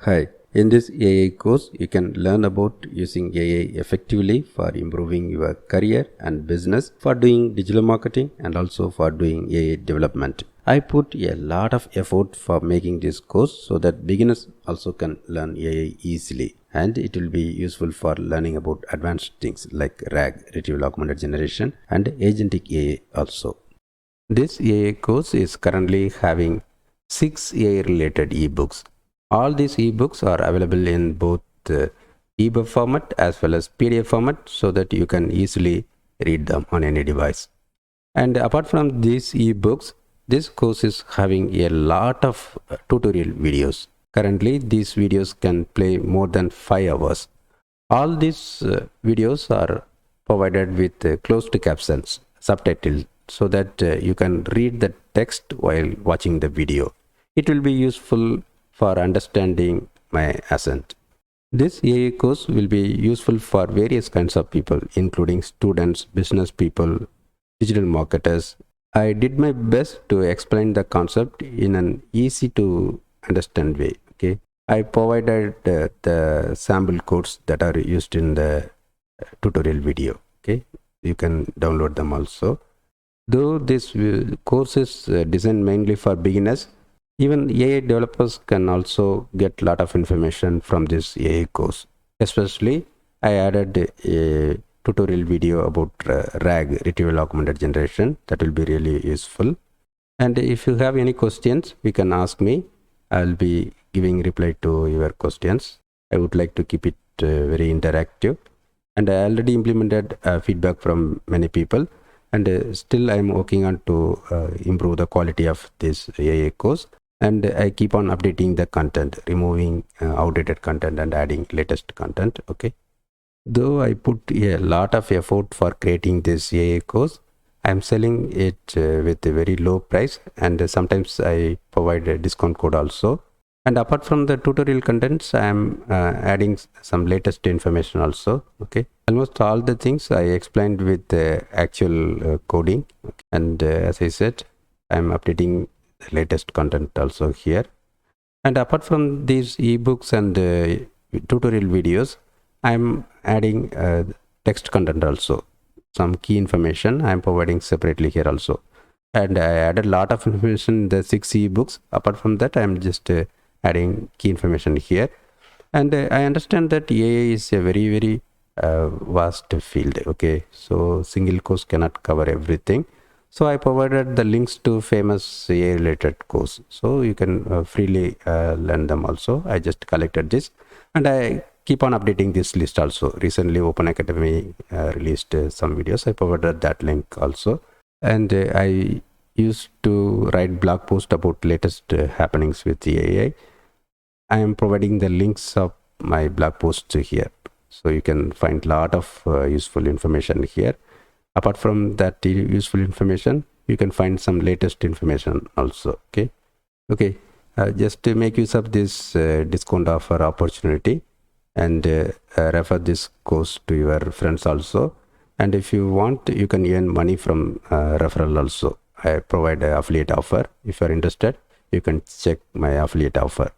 Hi, in this AI course, you can learn about using AI effectively for improving your career and business, for doing digital marketing, and also for doing AI development. I put a lot of effort for making this course so that beginners also can learn AI easily, and it will be useful for learning about advanced things like RAG, retrieval augmented generation, and agentic AI also. This AI course is currently having 6 AI related ebooks. All these ebooks are available in both ebook format as well as PDF format so that you can easily read them on any device. And apart from these ebooks, this course is having a lot of tutorial videos. Currently, these videos can play more than 5 hours. All these videos are provided with closed captions, subtitles, so that you can read the text while watching the video. It will be useful for understanding my accent. This AI course will be useful for various kinds of people, including students, business people, digital marketers. I did my best to explain the concept in an easy to understand way. Okay, I provided the sample codes that are used in the tutorial video. Okay, you can download them also. Though this course is designed mainly for beginners, even AI developers can also get a lot of information from this AI course. Especially, I added a tutorial video about RAG, retrieval augmented generation. That will be really useful. And if you have any questions, you can ask me. I'll be giving reply to your questions. I would like to keep it very interactive. And I already implemented feedback from many people. And still I'm working on to improve the quality of this AI course. And I keep on updating the content, removing outdated content and adding latest content. Okay. Though I put a lot of effort for creating this AI course, I'm selling it with a very low price, and sometimes I provide a discount code also. And apart from the tutorial contents, I'm adding some latest information also. Okay, almost all the things I explained with the actual coding, and as I said, I'm updating the latest content also here. And apart from these ebooks and tutorial videos, I'm adding text content also. Some key information I'm providing separately here also. And I added a lot of information in the 6 ebooks. Apart from that, I'm just adding key information here. And I understand that AI is a very, very vast field. Okay, so single course cannot cover everything. So I provided the links to famous AI related course. So you can freely learn them also. I just collected this and I keep on updating this list also. Recently Open Academy released some videos. I provided that link also. And I used to write blog post about latest happenings with the AI. I am providing the links of my blog posts here. So you can find a lot of useful information here. Apart from that useful information, you can find some latest information also. Okay, just to make use of this discount offer opportunity, and refer this course to your friends also. And if you want, you can earn money from referral also. I provide an affiliate offer. If you are interested, you can check my affiliate offer.